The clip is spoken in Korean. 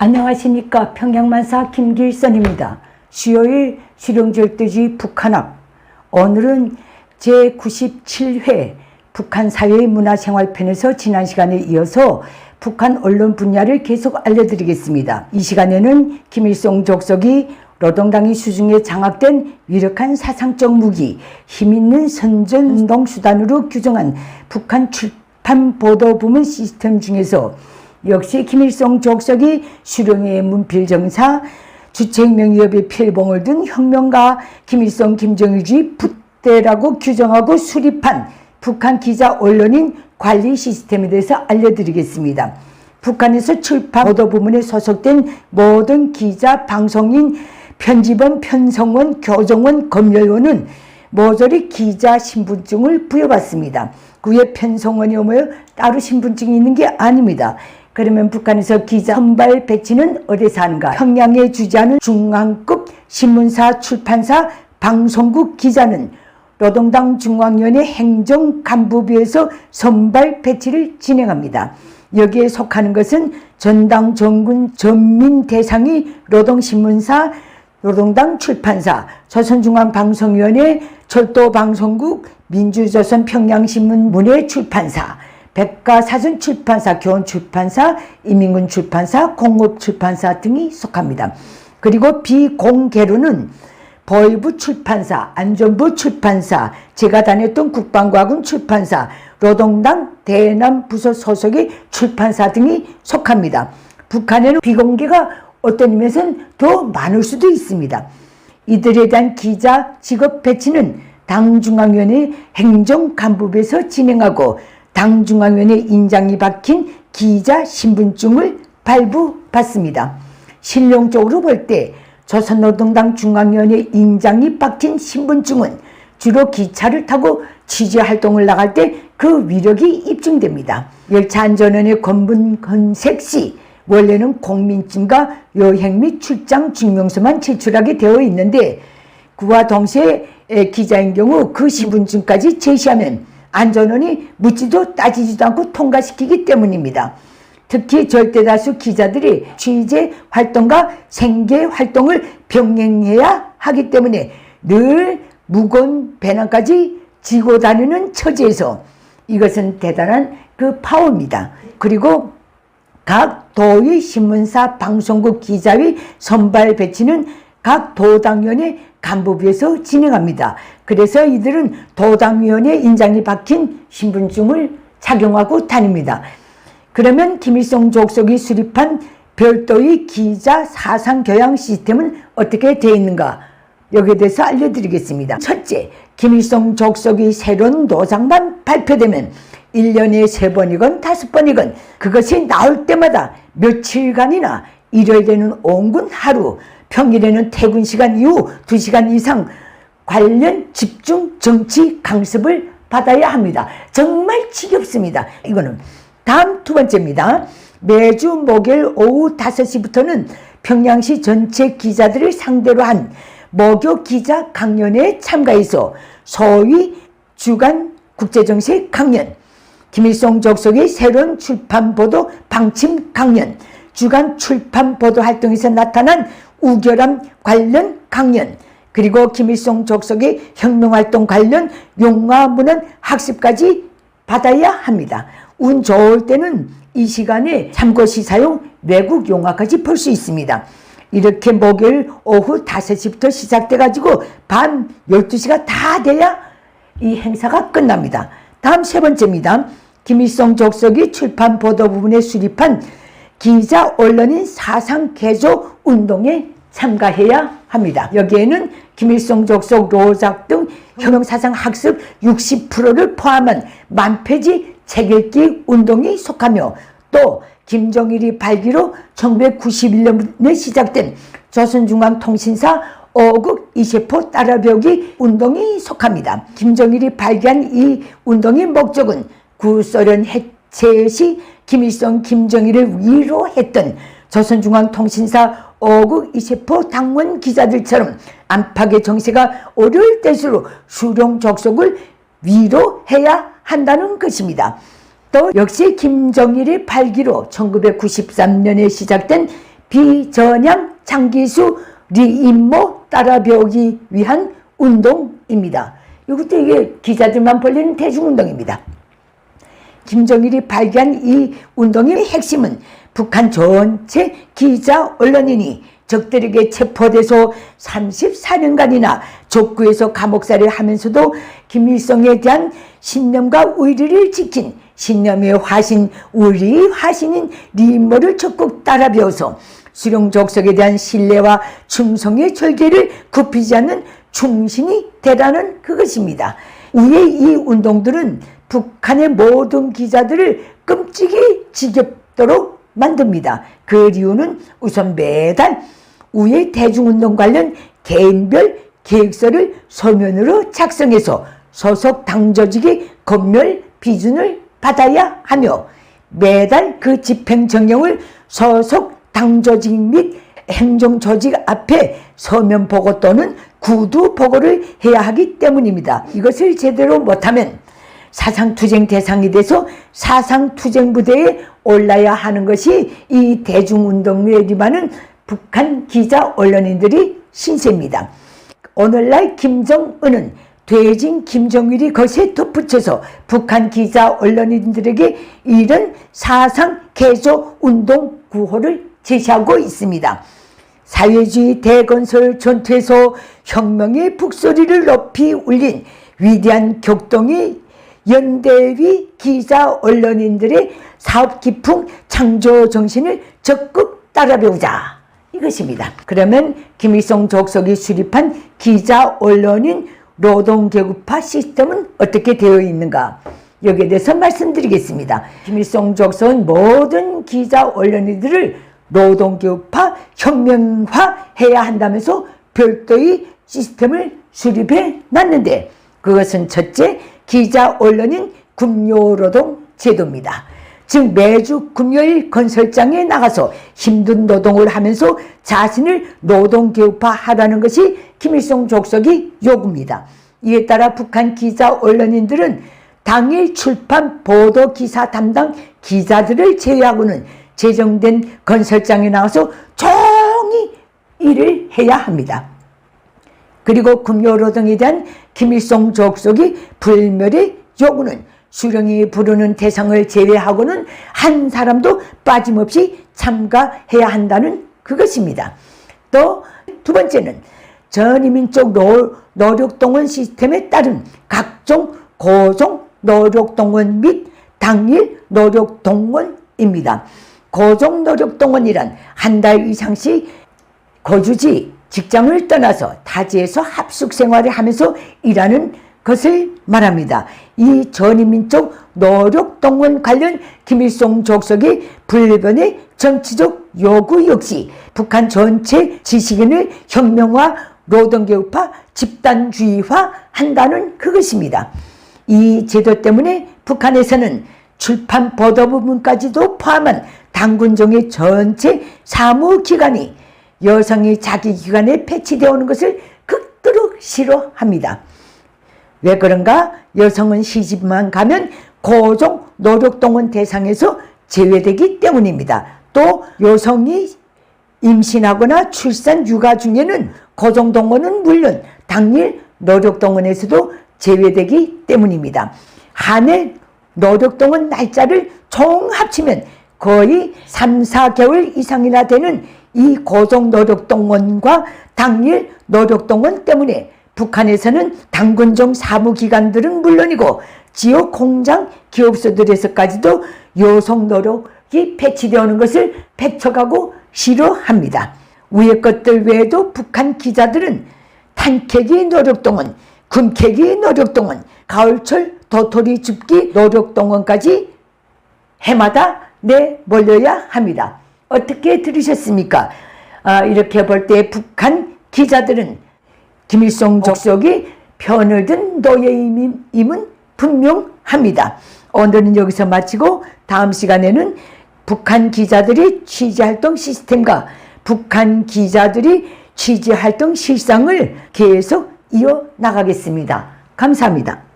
안녕하십니까. 평양만사 김길선입니다. 수요일 실용절도주의 북한 앞. 오늘은 제97회 북한 사회의 문화생활편에서 지난 시간에 이어서 북한 언론 분야를 계속 알려드리겠습니다. 이 시간에는 김일성 족속이 노동당이 수중에 장악된 유력한 사상적 무기, 힘있는 선전운동 수단으로 규정한 북한 출판 보도 부문 시스템 중에서 역시 김일성 족속이 수령의 문필정사, 주체혁명위협의 필봉을 둔 혁명가 김일성 김정일주의 붓대라고 규정하고 수립한 북한 기자 언론인 관리 시스템에 대해서 알려드리겠습니다. 북한에서 출판 보도 부문에 소속된 모든 기자, 방송인, 편집원, 편성원, 교정원, 검열원은 모조리 기자 신분증을 부여받습니다. 그 외 편성원이 오며 따로 신분증이 있는 게 아닙니다. 그러면 북한에서 기자 선발 배치는 어디서 하는가? 평양에 주재하는 중앙급 신문사, 출판사, 방송국 기자는 노동당 중앙위원회 행정간부부에서 선발 배치를 진행합니다. 여기에 속하는 것은 전당, 전군, 전민 대상이 노동신문사, 노동당 출판사, 조선중앙방송위원회, 철도방송국, 민주조선 평양신문 문예 출판사, 백과사전 출판사, 교원출판사, 인민군 출판사, 공업출판사 등이 속합니다. 그리고 비공개로는 보위부 출판사, 안전부 출판사, 제가 다녔던 국방과군 출판사, 노동당 대남 부서 소속의 출판사 등이 속합니다. 북한에는 비공개가 어떤 의미에서는 더 많을 수도 있습니다. 이들에 대한 기자 직업 배치는 당중앙위원회 행정간부부에서 진행하고 당중앙위원회 인장이 박힌 기자 신분증을 발부받습니다. 실용적으로 볼 때 조선노동당 중앙위원회 인장이 박힌 신분증은 주로 기차를 타고 취재활동을 나갈 때 그 위력이 입증됩니다. 열차 안전원의 권분 건색 시 원래는 공민증과 여행 및 출장 증명서만 제출하게 되어 있는데 그와 동시에 기자인 경우 그 신분증까지 제시하면 안전원이 묻지도 따지지도 않고 통과시키기 때문입니다. 특히 절대다수 기자들이 취재 활동과 생계 활동을 병행해야 하기 때문에 늘 무거운 배낭까지 지고 다니는 처지에서 이것은 대단한 그 파워입니다. 그리고 각 도의 신문사, 방송국 기자의 선발 배치는 각 도당위원회 간부부에서 진행합니다. 그래서 이들은 도당위원회 인장이 박힌 신분증을 착용하고 다닙니다. 그러면 김일성 족속이 수립한 별도의 기자 사상교양 시스템은 어떻게 되어 있는가? 여기에 대해서 알려드리겠습니다. 첫째, 김일성 족속이 새로운 노상만 발표되면 1년에 3번이건 5번이건 그것이 나올 때마다 며칠간이나 일요일에는 온군 하루, 평일에는 퇴근 시간 이후 2시간 이상 관련 집중 정치 강습을 받아야 합니다. 정말 지겹습니다. 이거는. 다음 두 번째입니다. 매주 목요일 오후 5시부터는 평양시 전체 기자들을 상대로 한 목요 기자 강연에 참가해서 소위 주간 국제정세 강연, 김일성 족속의 새로운 출판보도 방침 강연, 주간 출판보도 활동에서 나타난 우결함 관련 강연, 그리고 김일성 족속의 혁명활동 관련 용화문헌 학습까지 받아야 합니다. 운 좋을 때는 이 시간에 참고시사용 외국 용어까지 볼 수 있습니다. 이렇게 목요일 오후 5시부터 시작돼가지고 밤 12시가 다 돼야 이 행사가 끝납니다. 다음 세 번째입니다. 김일성 족속이 출판 보도 부분에 수립한 기자 언론인 사상 개조 운동에 참가해야 합니다. 여기에는 김일성 족속 로작 등 혁명사상 학습 60%를 포함한 만페이지 책 읽기 운동이 속하며 또 김정일이 발기로 1991년에 시작된 조선중앙통신사 5국 이세포 따라 배우기 운동이 속합니다. 김정일이 발기한 이 운동의 목적은 구소련 해체 시 김일성, 김정일을 위로했던 조선중앙통신사 5국 이세포 당원 기자들처럼 안팎의 정세가 어려울 때일수록 수령 족속을 위로해야 한다는 것입니다. 또 역시 김정일의 발기로 1993년에 시작된 비전향 장기수 리임모 따라 배우기 위한 운동입니다. 이것도 이게 기자들만 벌리는 대중운동입니다. 김정일이 발기한 이 운동의 핵심은 북한 전체 기자 언론인이 적들에게 체포돼서 34년간이나 족구에서 감옥살이를 하면서도 김일성에 대한 신념과 의리를 지킨 신념의 화신, 우리의 화신인 리임모를 적극 따라 배워서 수령족석에 대한 신뢰와 충성의 절개를 굽히지 않는 충신이 되라는 그것입니다. 위의 이 운동들은 북한의 모든 기자들을 끔찍이 지겹도록 만듭니다. 그 이유는 우선 매달 우의 대중운동 관련 개인별 계획서를 서면으로 작성해서 소속 당조직의 검열 비준을 받아야 하며 매달 그 집행정령을 소속 당조직 및 행정조직 앞에 서면 보고 또는 구두 보고를 해야 하기 때문입니다. 이것을 제대로 못하면 사상투쟁 대상이 돼서 사상투쟁부대에 올라야 하는 것이 이 대중운동에 임하는 북한 기자 언론인들이 신세입니다. 오늘날 김정은은 퇴진 김정일이 것에 덧붙여서 북한 기자 언론인들에게 이런 사상 개조 운동 구호를 제시하고 있습니다. 사회주의 대건설 전투에서 혁명의 북소리를 높이 울린 위대한 격동이 연대위 기자 언론인들의 사업 기풍 창조 정신을 적극 따라 배우자. 이것입니다. 그러면 김일성 족속이 수립한 기자 언론인 노동계급화 시스템은 어떻게 되어 있는가? 여기에 대해서 말씀드리겠습니다. 김일성 족속은 모든 기자 언론인들을 노동계급화, 혁명화해야 한다면서 별도의 시스템을 수립해 놨는데 그것은 첫째, 기자 언론인 금요노동 제도입니다. 즉 매주 금요일 건설장에 나가서 힘든 노동을 하면서 자신을 노동계급화하라는 것이 김일성 족속의 요구입니다. 이에 따라 북한 기자 언론인들은 당일 출판 보도기사 담당 기자들을 제외하고는 제정된 건설장에 나가서 종이 일을 해야 합니다. 그리고 금요노동에 대한 김일성 족속의 불멸의 요구는 수령이 부르는 대상을 제외하고는 한 사람도 빠짐없이 참가해야 한다는 그것입니다. 또 두 번째는 전이민족 노력동원 시스템에 따른 각종 고종 노력동원 및 당일 노력동원입니다. 고종 노력동원이란 한 달 이상씩 거주지 직장을 떠나서 타지에서 합숙 생활을 하면서 일하는 것을 말합니다. 이 전인민족 노력동원 관련 김일성 족속의 불변의 정치적 요구 역시 북한 전체 지식인을 혁명화, 노동계급화, 집단주의화 한다는 그것입니다. 이 제도 때문에 북한에서는 출판 보도 부분까지도 포함한 당군종의 전체 사무기관이 여성이 자기 기관에 배치되어 오는 것을 극도로 싫어합니다. 왜 그런가? 여성은 시집만 가면 고종 노력동원 대상에서 제외되기 때문입니다. 또 여성이 임신하거나 출산 육아 중에는 고종동원은 물론 당일 노력동원에서도 제외되기 때문입니다. 한 해 노력동원 날짜를 총 합치면 거의 3, 4개월 이상이나 되는 이 고종 노력동원과 당일 노력동원 때문에 북한에서는 당군종 사무기관들은 물론이고 지역 공장 기업소들에서까지도 여성 노력이 배치되어 오는 것을 배척하고 싫어합니다. 위의 것들 외에도 북한 기자들은 탄캐기 노력동원, 금캐기 노력동원, 가을철 도토리 줍기 노력동원까지 해마다 내몰려야 합니다. 어떻게 들으셨습니까? 이렇게 볼 때 북한 기자들은 김일성 족속이 편을 든 노예임은 분명합니다. 오늘은 여기서 마치고 다음 시간에는 북한 기자들이 취재활동 시스템과 북한 기자들이 취재활동 실상을 계속 이어나가겠습니다. 감사합니다.